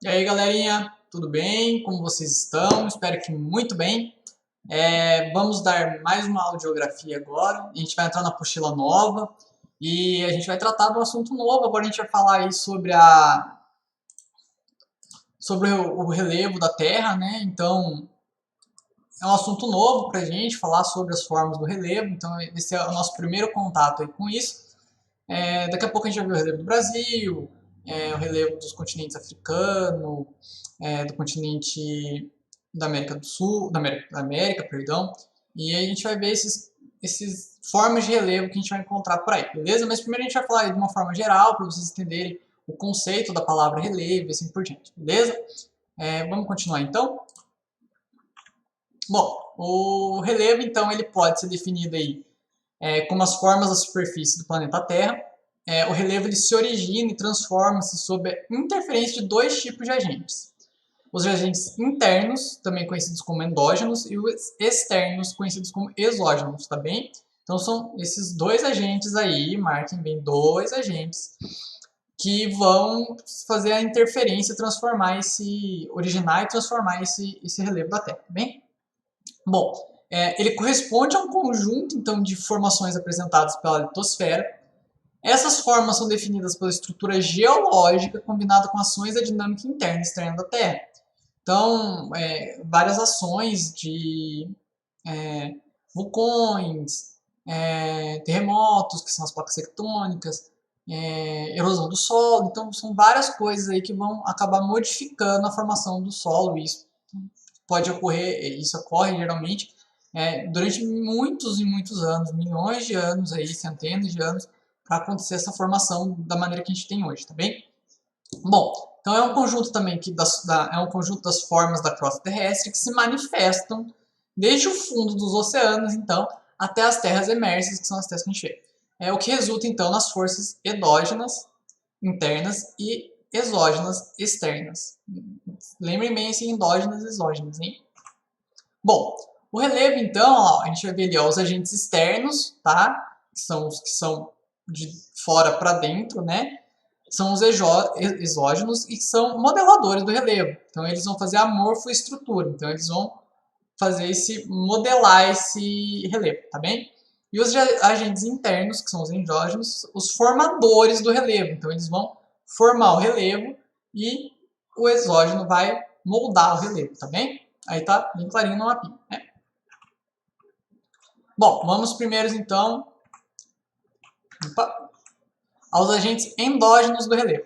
E aí, galerinha, tudo bem? Como vocês estão? Espero que muito bem. Vamos dar mais uma aula de geografia agora. A gente vai entrar na apostila nova e a gente vai tratar de um assunto novo. Agora a gente vai falar aí sobre o relevo da Terra, né? Então, é um assunto novo para a gente falar sobre as formas do relevo. Então, esse é o nosso primeiro contato aí com isso. Daqui a pouco a gente vai ver o relevo do Brasil, o relevo dos continentes africano, do continente da América do Sul, da América, perdão, e aí a gente vai ver esses formas de relevo que a gente vai encontrar por aí, beleza? Mas primeiro a gente vai falar de uma forma geral, para vocês entenderem o conceito da palavra relevo e assim por diante, beleza? Vamos continuar então? Bom, o relevo então ele pode ser definido aí como as formas da superfície do planeta Terra. O relevo ele se origina e transforma-se sob a interferência de dois tipos de agentes. Os agentes internos, também conhecidos como endógenos, e os externos, conhecidos como exógenos, tá bem? Então são esses dois agentes aí, marquem bem, dois agentes, que vão fazer a interferência, originar e transformar esse relevo da Terra, tá bem? Bom, ele corresponde a um conjunto, então, de formações apresentadas pela litosfera. Essas formas são definidas pela estrutura geológica combinada com ações da dinâmica interna e externa da Terra. Então, várias ações de vulcões, terremotos, que são as placas tectônicas, erosão do solo. Então, são várias coisas aí que vão acabar modificando a formação do solo. Isso ocorre geralmente durante muitos e muitos anos, milhões de anos, aí, centenas de anos, para acontecer essa formação da maneira que a gente tem hoje, tá bem? Bom, então é um conjunto também é um conjunto das formas da crosta terrestre que se manifestam desde o fundo dos oceanos, então, até as terras emersas, que são as terras que a gente vê. O que resulta, então, nas forças endógenas, internas, e exógenas, externas. Lembrem bem assim, endógenas e exógenas, hein? Bom, o relevo, então, ó, a gente vai ver ali ó, os agentes externos, tá? Que são os que são de fora para dentro, né? São os exógenos e são modeladores do relevo. Então, eles vão fazer a morfoestrutura. Então, eles vão modelar esse relevo, tá bem? E os agentes internos, que são os endógenos, os formadores do relevo. Então, eles vão formar o relevo e o exógeno vai moldar o relevo, tá bem? Aí tá bem clarinho no mapinha, né? Bom, vamos primeiro então aos agentes endógenos do relevo.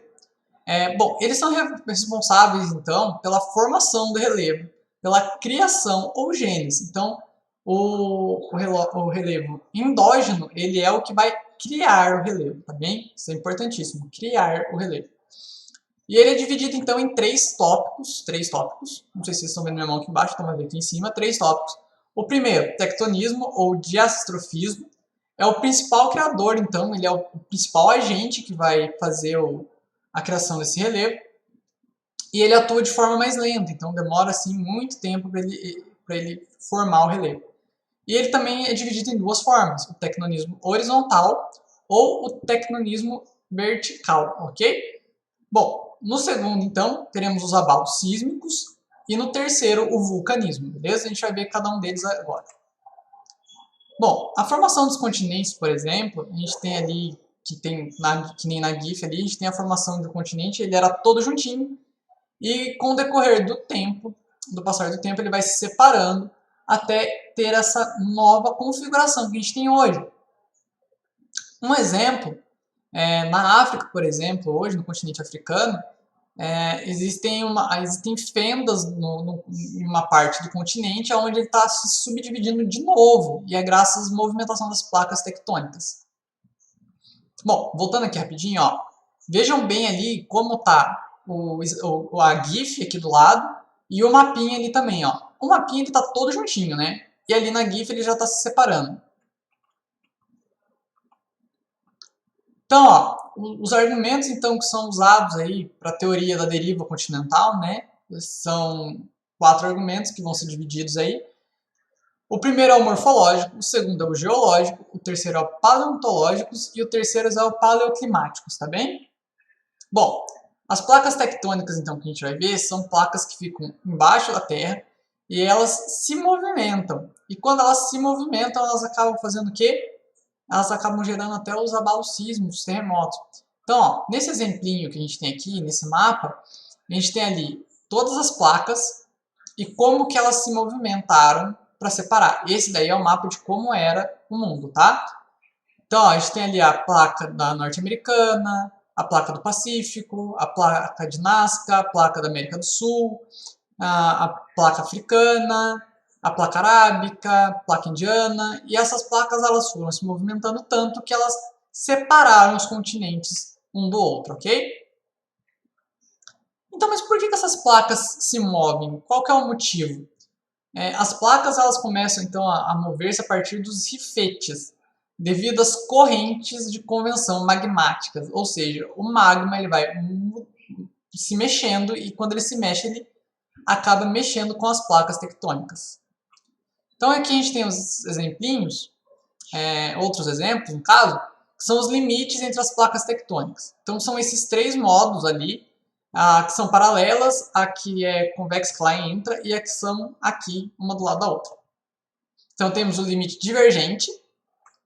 Bom, eles são responsáveis então pela formação do relevo, pela criação ou gênese. Então, o relevo endógeno, ele é o que vai criar o relevo, tá bem? Isso é importantíssimo, criar o relevo. E ele é dividido então em três tópicos, não sei se vocês estão vendo minha mão aqui embaixo, então vai ver aqui em cima, três tópicos. O primeiro, tectonismo ou diastrofismo, é o principal criador, então, ele é o principal agente que vai fazer a criação desse relevo, e ele atua de forma mais lenta, então demora assim muito tempo para ele formar o relevo. E ele também é dividido em duas formas, o tectonismo horizontal ou o tectonismo vertical, ok? Bom, no segundo, então, teremos os abalos sísmicos e no terceiro, o vulcanismo, beleza? A gente vai ver cada um deles agora. Bom, a formação dos continentes, por exemplo, a gente tem ali, que nem na GIF ali, a gente tem a formação do continente, ele era todo juntinho, e com o decorrer do tempo, do passar do tempo, ele vai se separando até ter essa nova configuração que a gente tem hoje. Um exemplo, na África, por exemplo, hoje, no continente africano, existem fendas em uma parte do continente onde ele está se subdividindo de novo, e é graças à movimentação das placas tectônicas. Bom, voltando aqui rapidinho, ó, vejam bem ali como está a GIF aqui do lado e o mapinha ali também. Ó. O mapinha está todo juntinho, né? E ali na GIF ele já está se separando. Então, ó, os argumentos então que são usados aí para a teoria da deriva continental, né, são 4 argumentos que vão ser divididos aí. O primeiro é o morfológico, o segundo é o geológico, o terceiro é o paleontológico e o terceiro é o paleoclimático, tá bem? Bom, As placas tectônicas, então, que a gente vai ver, são placas que ficam embaixo da Terra e elas se movimentam. E quando elas se movimentam, elas acabam fazendo o quê? Elas acabam gerando até os abalos sísmicos, os terremotos. Então, ó, nesse exemplinho que a gente tem aqui, nesse mapa, a gente tem ali todas as placas e como que elas se movimentaram para separar. Esse daí é o mapa de como era o mundo, tá? Então, ó, a gente tem ali a placa da norte-americana, a placa do Pacífico, a placa de Nazca, a placa da América do Sul, a placa africana, a placa arábica, a placa indiana, e essas placas elas foram se movimentando tanto que elas separaram os continentes um do outro, ok? Então, mas por que essas placas se movem? Qual que é o motivo? As placas elas começam então a mover-se a partir dos rifetes, devido às correntes de convecção magmáticas, ou seja, o magma ele vai se mexendo e quando ele se mexe ele acaba mexendo com as placas tectônicas. Então aqui a gente tem os exemplinhos, outros exemplos no caso, que são os limites entre as placas tectônicas. Então são esses três modos ali, que são paralelas, a que é convexa que lá entra e a que são aqui, uma do lado da outra. Então temos o limite divergente,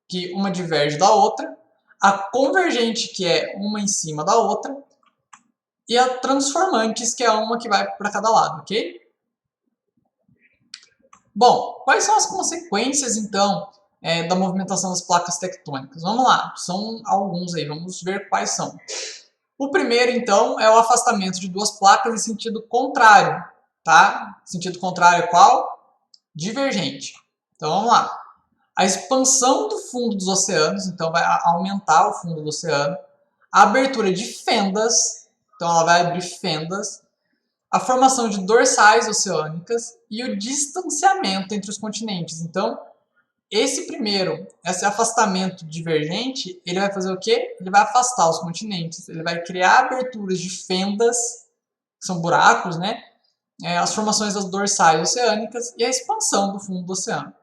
que uma diverge da outra, a convergente, que é uma em cima da outra, e a transformantes, que é uma que vai para cada lado, ok? Bom, quais são as consequências, então, da movimentação das placas tectônicas? Vamos lá, são alguns aí, vamos ver quais são. O primeiro, então, é o afastamento de duas placas em sentido contrário, tá? Sentido contrário é qual? Divergente. Então, vamos lá. A expansão do fundo dos oceanos, então vai aumentar o fundo do oceano. A abertura de fendas, então ela vai abrir fendas. A formação de dorsais oceânicas e o distanciamento entre os continentes. Então, esse afastamento divergente, ele vai fazer o quê? Ele vai afastar os continentes, ele vai criar aberturas de fendas, que são buracos, né? As formações das dorsais oceânicas e a expansão do fundo do oceano.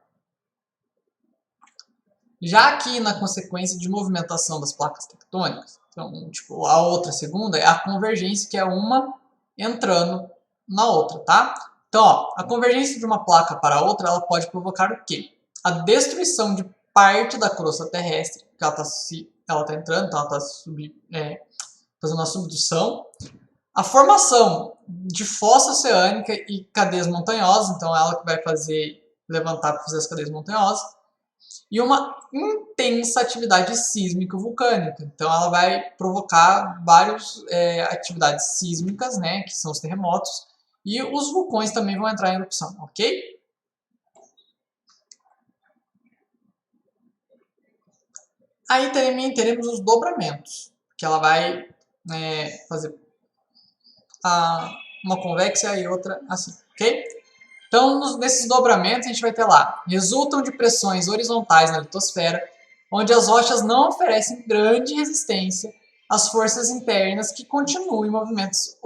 Já aqui na consequência de movimentação das placas tectônicas, então, tipo, a outra segunda é a convergência, que é uma entrando na outra, tá? Então, ó, a convergência de uma placa para outra, ela pode provocar o quê? A destruição de parte da crosta terrestre, que ela tá entrando, então ela está fazendo uma subdução. A formação de fossa oceânica e cadeias montanhosas, então ela que vai levantar para fazer as cadeias montanhosas. E uma intensa atividade sísmica vulcânica. Então ela vai provocar várias atividades sísmicas, né, que são os terremotos, e os vulcões também vão entrar em erupção, ok? Aí também teremos os dobramentos, que ela vai fazer uma convexa e outra assim, ok? Então, nesses dobramentos, a gente vai ter lá, resultam de pressões horizontais na litosfera, onde as rochas não oferecem grande resistência às forças internas que continuam em movimentos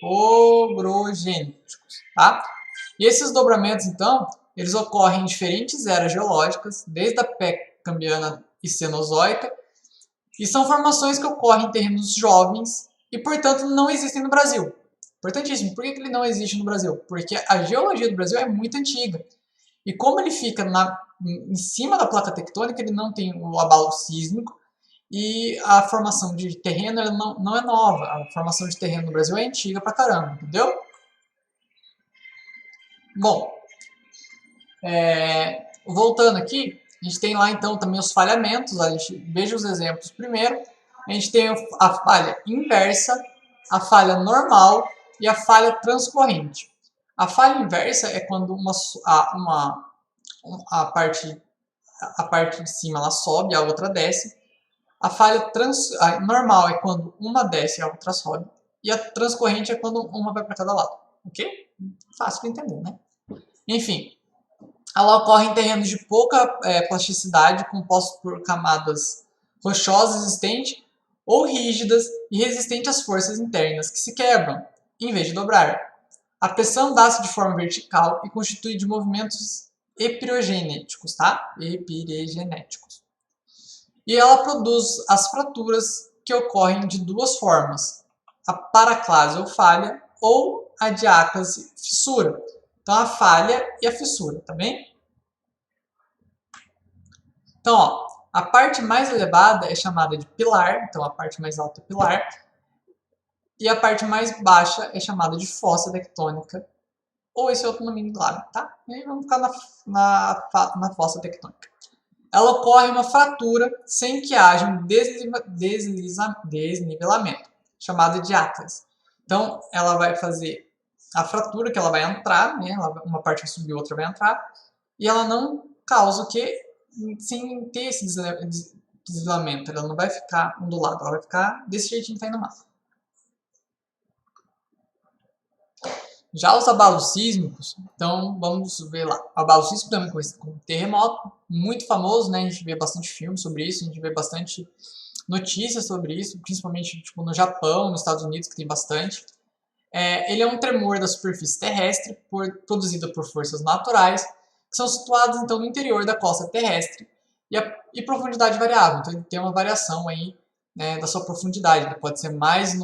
orogênicos, tá? E esses dobramentos, então, eles ocorrem em diferentes eras geológicas, desde a pré-cambriana e cenozoica, e são formações que ocorrem em terrenos jovens e, portanto, não existem no Brasil. Importantíssimo. Por que ele não existe no Brasil? Porque a geologia do Brasil é muito antiga. E como ele fica em cima da placa tectônica, ele não tem o abalo sísmico e a formação de terreno ela não é nova. A formação de terreno no Brasil é antiga pra caramba, entendeu? Bom, voltando aqui, a gente tem lá então também os falhamentos. A gente veja os exemplos primeiro. A gente tem a falha inversa, a falha normal e a falha transcorrente. A falha inversa é quando a parte de cima ela sobe, a outra desce. A normal é quando uma desce e a outra sobe. E a transcorrente é quando uma vai para cada lado. Ok? Fácil de entender, né? Enfim, ela ocorre em terrenos de pouca plasticidade, compostos por camadas rochosas existentes ou rígidas e resistentes às forças internas, que se quebram, em vez de dobrar. A pressão dá-se de forma vertical e constitui de movimentos epirogenéticos, tá? Epirogenéticos. E ela produz as fraturas que ocorrem de duas formas. a paraclase ou falha ou a diáclase fissura. Então, a falha e a fissura, tá bem? Então, ó, a parte mais elevada é chamada de pilar, então a parte mais alta é pilar, e a parte mais baixa é chamada de fossa tectônica, ou esse outro nome lá, tá? E aí vamos ficar na fossa tectônica. Ela ocorre uma fratura sem que haja um desnivelamento, chamado de diáclase. Então, ela vai fazer a fratura, que ela vai entrar, né? Uma parte vai subir, outra vai entrar, e ela não causa o que? Sem ter esse desnivelamento, ela não vai ficar ondulada, ela vai ficar desse jeitinho que tá aí no mapa. Já os abalos sísmicos, então vamos ver lá. O abalo sísmico também conhecido como terremoto, muito famoso, né? A gente vê bastante filme sobre isso, a gente vê bastante notícias sobre isso, principalmente tipo, no Japão, nos Estados Unidos, que tem bastante. Ele é um tremor da superfície terrestre produzido por forças naturais, que são situadas então no interior da costa terrestre e profundidade variável. Então ele tem uma variação aí, né, da sua profundidade. Ele pode ser mais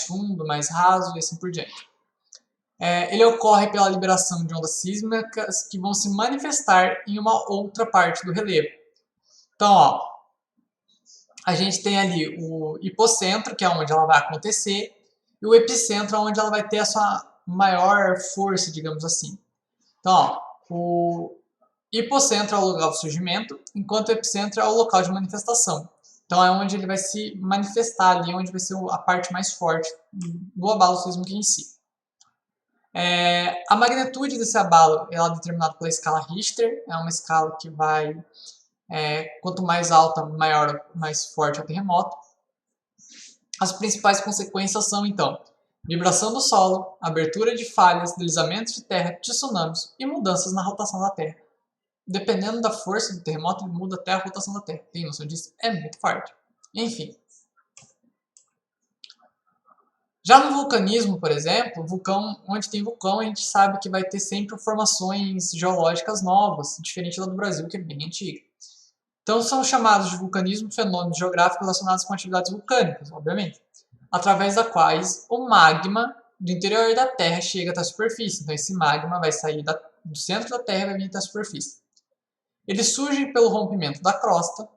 fundo, mais raso e assim por diante. Ele ocorre pela liberação de ondas sísmicas que vão se manifestar em uma outra parte do relevo. Então, ó, a gente tem ali o hipocentro, que é onde ela vai acontecer, e o epicentro, onde ela vai ter a sua maior força, digamos assim. Então, ó, o hipocentro é o local do surgimento, enquanto o epicentro é o local de manifestação. Então, é onde ele vai se manifestar ali, onde vai ser a parte mais forte do abalo sísmico em si. A magnitude desse abalo ela é determinada pela escala Richter, é uma escala que vai, quanto mais alta, maior, mais forte é o terremoto. As principais consequências são, então, vibração do solo, abertura de falhas, deslizamentos de terra, tsunamis e mudanças na rotação da Terra. Dependendo da força do terremoto, ele muda até a rotação da Terra. Tem noção disso? É muito forte. Enfim. Já no vulcanismo, por exemplo, onde tem vulcão, a gente sabe que vai ter sempre formações geológicas novas, diferente da do Brasil, que é bem antiga. Então, são chamados de vulcanismo fenômenos geográficos relacionados com atividades vulcânicas, obviamente, através da quais o magma do interior da Terra chega até a superfície. Então, esse magma vai sair do centro da Terra e vai vir até a superfície. Eles surgem pelo rompimento da crosta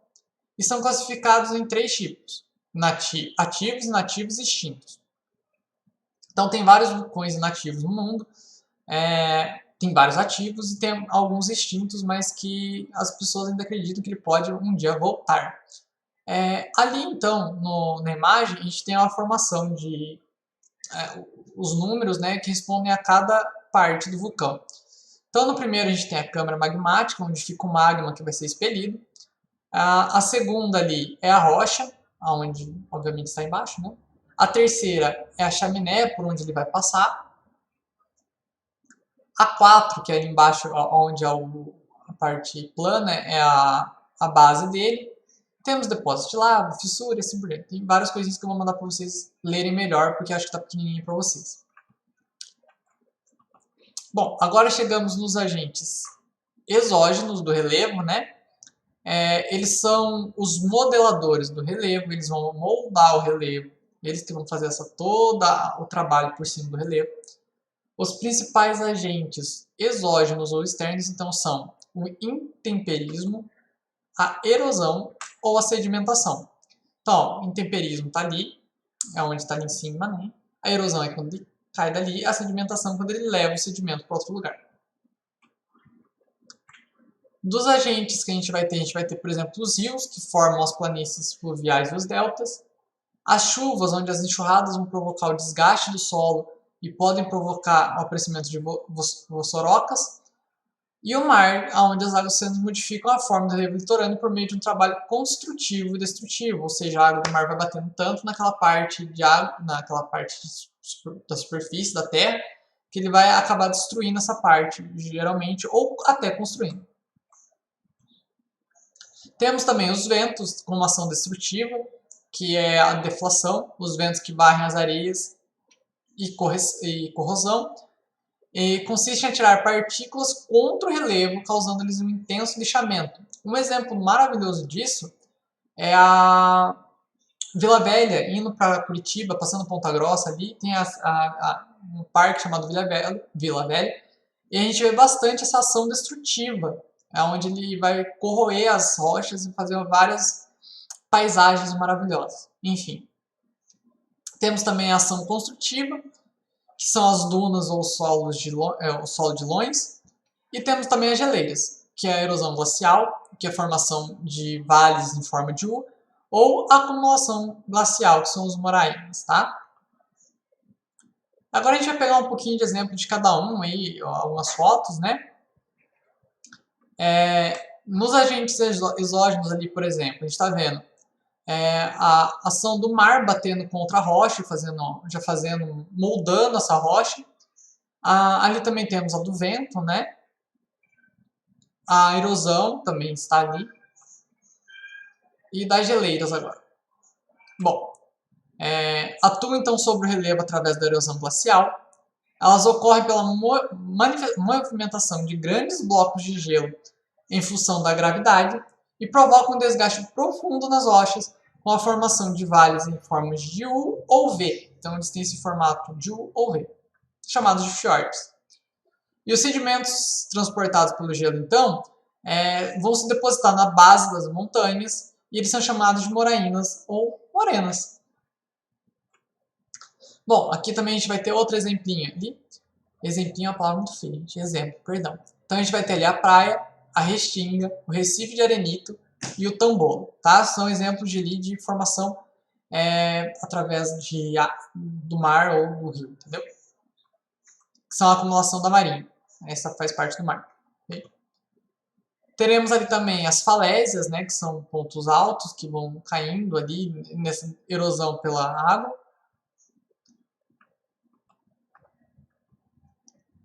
e são classificados em 3 tipos: ativos, inativos e extintos. Então, tem vários vulcões inativos no mundo, tem vários ativos e tem alguns extintos, mas que as pessoas ainda acreditam que ele pode um dia voltar. Ali, então, na imagem, a gente tem uma formação de os números, né, que respondem a cada parte do vulcão. Então, no primeiro, a gente tem a câmara magmática, onde fica o magma que vai ser expelido. A segunda ali é a rocha, onde, obviamente, está embaixo, né? A terceira é a chaminé, por onde ele vai passar. A 4, que é ali embaixo, onde é a parte plana, é a base dele. Temos depósito de lava, fissura, assim por diante. Tem várias coisinhas que eu vou mandar para vocês lerem melhor, porque acho que está pequenininho para vocês. Bom, agora chegamos nos agentes exógenos do relevo, né? Eles são os modeladores do relevo, eles vão moldar o relevo, eles que vão fazer todo o trabalho por cima do relevo. Os principais agentes exógenos ou externos, então, são o intemperismo, a erosão ou a sedimentação. Então, o intemperismo está ali, é onde está ali em cima, né? A erosão é quando ele cai dali, a sedimentação é quando ele leva o sedimento para outro lugar. Dos agentes que a gente vai ter, por exemplo, os rios, que formam as planícies fluviais e os deltas, as chuvas, onde as enxurradas vão provocar o desgaste do solo e podem provocar o aparecimento de vossorocas, e o mar, onde as águas oceânicas modificam a forma do relevo litorâneo por meio de um trabalho construtivo e destrutivo, ou seja, a água do mar vai batendo tanto naquela parte de água, naquela parte da superfície da terra, que ele vai acabar destruindo essa parte, geralmente, ou até construindo. Temos também os ventos com uma ação destrutiva, que é a deflação, os ventos que varrem as areias e corrosão, e consiste em atirar partículas contra o relevo, causando-lhes um intenso lixamento. Um exemplo maravilhoso disso é Vila Velha, indo para Curitiba, passando Ponta Grossa ali, tem um parque chamado Vila Velha, e a gente vê bastante essa ação destrutiva, onde ele vai corroer as rochas e fazer várias paisagens maravilhosas. Enfim, temos também a ação construtiva, que são as dunas ou o solo de lões, e temos também as geleiras, que é a erosão glacial, que é a formação de vales em forma de U, ou a acumulação glacial, que são os moraínas, tá? Agora a gente vai pegar um pouquinho de exemplo de cada um aí, algumas fotos, né? Nos agentes exógenos ali, por exemplo, a gente está vendo a ação do mar batendo contra a rocha, moldando essa rocha. Ali também temos a do vento, né? A erosão também está ali. E das geleiras agora. Bom, atuam então sobre o relevo através da erosão glacial. Elas ocorrem pela movimentação de grandes blocos de gelo em função da gravidade e provocam um desgaste profundo nas rochas com a formação de vales em formas de U ou V. Então eles têm esse formato de U ou V, chamados de fjords. E os sedimentos transportados pelo gelo, então, vão se depositar na base das montanhas e eles são chamados de moraínas ou morenas. Bom, aqui também a gente vai ter outro exemplinho ali. Exemplinho é uma palavra muito feia, gente. Exemplo, perdão. Então a gente vai ter ali a praia, a restinga, o recife de arenito e o tambolo, tá? São exemplos de formação através do mar ou do rio, entendeu? Que são a acumulação da marinha. Essa faz parte do mar. Okay? Teremos ali também as falésias, né, que são pontos altos que vão caindo ali nessa erosão pela água.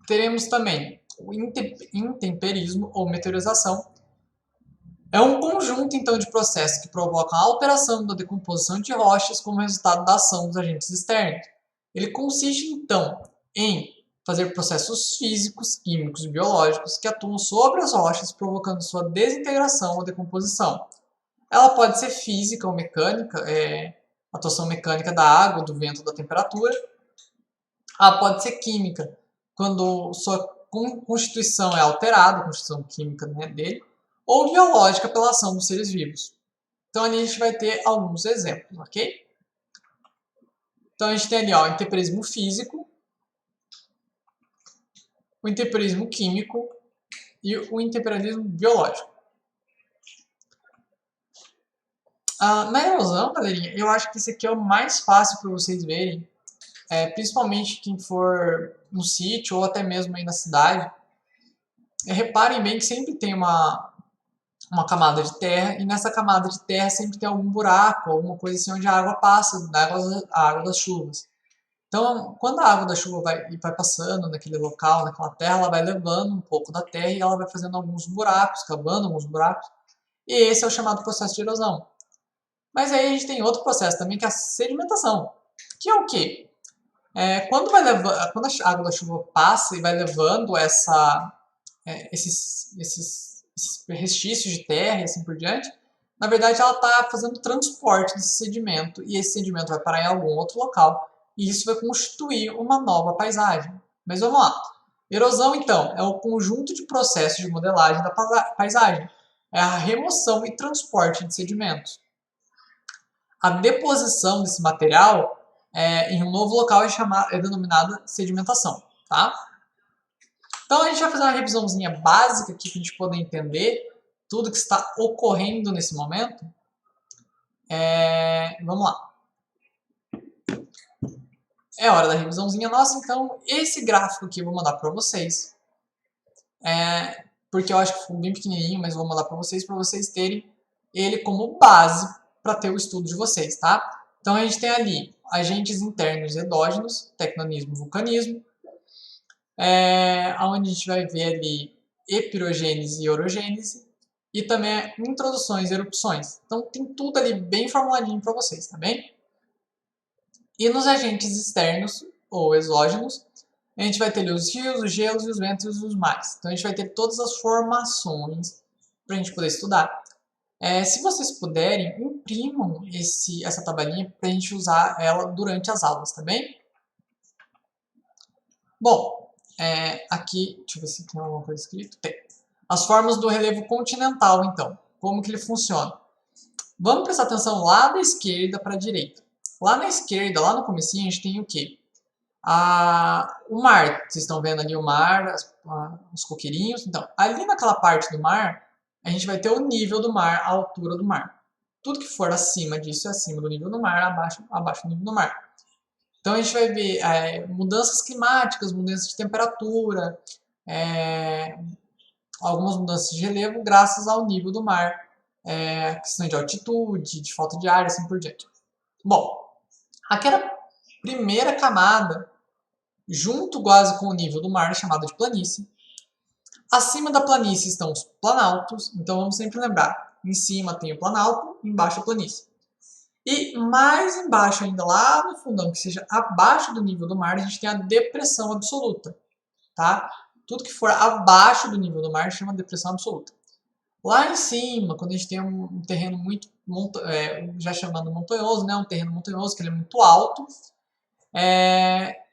Teremos também o intemperismo ou meteorização. É um conjunto, então, de processos que provocam a alteração da decomposição de rochas como resultado da ação dos agentes externos. Ele consiste, então, em fazer processos físicos, químicos e biológicos que atuam sobre as rochas, provocando sua desintegração ou decomposição. Ela pode ser física ou mecânica, atuação mecânica da água, do vento, da temperatura. Ela pode ser química, quando sua constituição é alterada, a constituição química, né, dele, ou biológica pela ação dos seres vivos. Então ali a gente vai ter alguns exemplos, ok? Então a gente tem ali o intemperismo físico, o intemperismo químico e o intemperismo biológico. Na erosão, galerinha, eu acho que esse aqui é o mais fácil para vocês verem, principalmente quem for no sítio ou até mesmo aí na cidade. Reparem bem que sempre tem uma camada de terra, e nessa camada de terra sempre tem algum buraco, alguma coisa assim onde a água passa, a água das chuvas. Então, quando a água da chuva vai passando naquele local, naquela terra, ela vai levando um pouco da terra e ela vai fazendo alguns buracos, cavando alguns buracos, e esse é o chamado processo de erosão. Mas aí a gente tem outro processo também, que é a sedimentação, que é o quê? Quando a água da chuva passa e vai levando esses restícios de terra e assim por diante, na verdade ela está fazendo transporte desse sedimento, e esse sedimento vai parar em algum outro local, e isso vai constituir uma nova paisagem. Mas vamos lá. Erosão, então, é o conjunto de processos de modelagem da paisagem. É a remoção e transporte de sedimentos. A deposição desse material em um novo local é denominada sedimentação, tá? Então a gente vai fazer uma revisãozinha básica aqui para a gente poder entender tudo que está ocorrendo nesse momento. Vamos lá. É hora da revisãozinha nossa, então esse gráfico aqui eu vou mandar para vocês. Porque eu acho que ficou bem pequenininho, mas vou mandar para vocês terem ele como base para ter o estudo de vocês, tá? Então a gente tem ali agentes internos e endógenos, tectonismo e vulcanismo, onde a gente vai ver ali epirogênese e orogênese, e também introduções e erupções. Então tem tudo ali bem formuladinho para vocês, tá bem? E nos agentes externos ou exógenos, a gente vai ter ali os rios, os gelos, os ventos e os mares. Então a gente vai ter todas as formações para a gente poder estudar. Se vocês puderem, imprimam essa tabelinha para a gente usar ela durante as aulas, tá bem? Bom, aqui, deixa eu ver se tem alguma coisa escrita. Tem. As formas do relevo continental, então. Como que ele funciona? Vamos prestar atenção lá da esquerda para a direita. Lá na esquerda, lá no comecinho, a gente tem o quê? O mar. Vocês estão vendo ali o mar, os coqueirinhos. Então, ali naquela parte do mar, a gente vai ter o nível do mar, a altura do mar. Tudo que for acima disso é acima do nível do mar, abaixo do nível do mar. Então, a gente vai ver mudanças climáticas, mudanças de temperatura, algumas mudanças de relevo graças ao nível do mar, questão de altitude, de falta de ar, assim por diante. Bom, aquela primeira camada, junto quase com o nível do mar, é chamada de planície. Acima da planície estão os planaltos, então vamos sempre lembrar, em cima tem o planalto, embaixo a planície. E mais embaixo ainda, lá no fundão, que seja abaixo do nível do mar, a gente tem a depressão absoluta, tá? Tudo que for abaixo do nível do mar chama depressão absoluta. Lá em cima, quando a gente tem um terreno muito, já chamando montanhoso, né? Um terreno montanhoso, que ele é muito alto.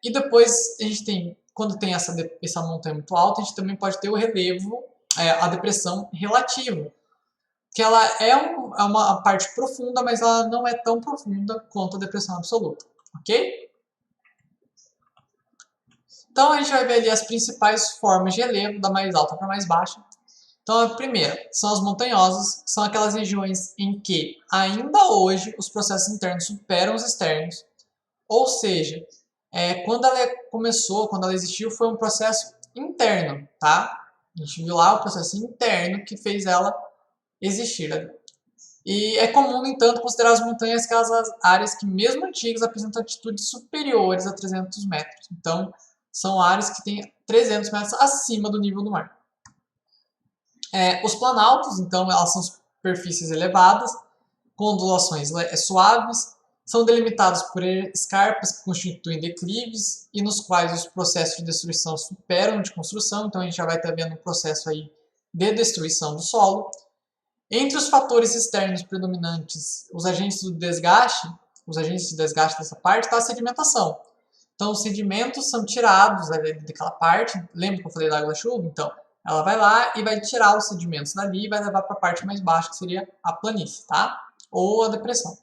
E depois a gente tem, quando tem essa montanha muito alta, a gente também pode ter o relevo, a depressão relativa. Que ela é uma parte profunda, mas ela não é tão profunda quanto a depressão absoluta, ok? Então a gente vai ver ali as principais formas de relevo, da mais alta para a mais baixa. Então a primeira são as montanhosas, são aquelas regiões em que ainda hoje os processos internos superam os externos, ou seja, quando ela começou, quando ela existiu, foi um processo interno, tá? A gente viu lá o processo interno que fez ela existir ali. E é comum, no entanto, considerar as montanhas aquelas áreas que, mesmo antigas, apresentam altitudes superiores a 300 metros. Então, são áreas que têm 300 metros acima do nível do mar. Os planaltos, então, elas são superfícies elevadas, com ondulações suaves, são delimitados por escarpas que constituem declives e nos quais os processos de destruição superam de construção. Então, a gente já vai estar vendo um processo aí de destruição do solo. Entre os fatores externos predominantes, os agentes de desgaste dessa parte está a sedimentação. Então, os sedimentos são tirados daquela parte. Lembra que eu falei da água-chuva? Então, ela vai lá e vai tirar os sedimentos dali e vai levar para a parte mais baixa, que seria a planície, tá? Ou a depressão.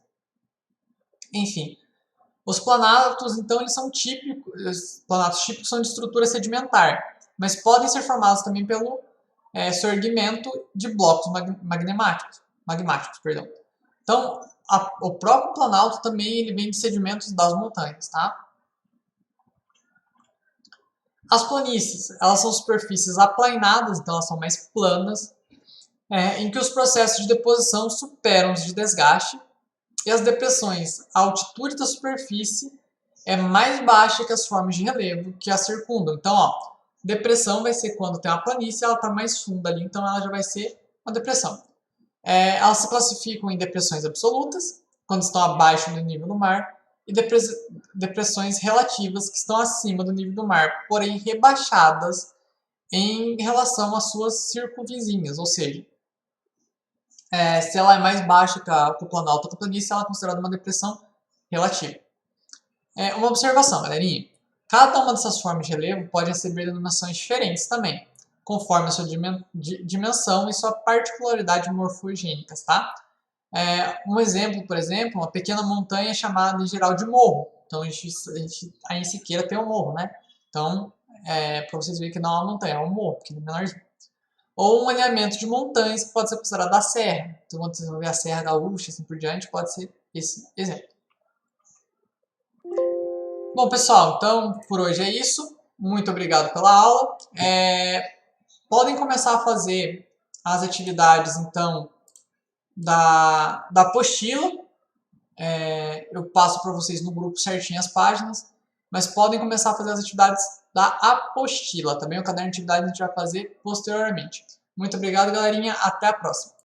Enfim, os planaltos, então, eles são típicos. Os planaltos típicos são de estrutura sedimentar, mas podem ser formados também pelo surgimento de blocos magmáticos. Então, o próprio planalto também ele vem de sedimentos das montanhas, tá? As planícies, elas são superfícies aplainadas, então elas são mais planas, em que os processos de deposição superam os de desgaste, e as depressões, a altitude da superfície é mais baixa que as formas de relevo que a circundam. Então, depressão vai ser quando tem uma planície, ela está mais funda ali, então ela já vai ser uma depressão. Elas se classificam em depressões absolutas, quando estão abaixo do nível do mar, e depressões relativas, que estão acima do nível do mar, porém rebaixadas em relação às suas circunvizinhas, ou seja, se ela é mais baixa que o planalto ou que a planície, ela é considerada uma depressão relativa. Uma observação, galerinha. Cada uma dessas formas de relevo pode receber denominações diferentes também, conforme a sua dimensão e sua particularidade morfogênicas, tá? Um exemplo, por exemplo, uma pequena montanha é chamada em geral de morro. Então, aí em Siqueira tem um morro, né? Então, para vocês verem que não é uma montanha, é um morro, porque é menorzinho. Ou um alinhamento de montanhas que pode ser considerado a serra. Então, quando vocês vão ver a Serra Gaúcha, assim por diante, pode ser esse exemplo. Bom, pessoal, então por hoje é isso. Muito obrigado pela aula. Podem começar a fazer as atividades, então, da apostila. Eu passo para vocês no grupo certinho as páginas, mas podem começar a fazer as atividades da apostila, também o caderno de atividades a gente vai fazer posteriormente. Muito obrigado, galerinha. Até a próxima.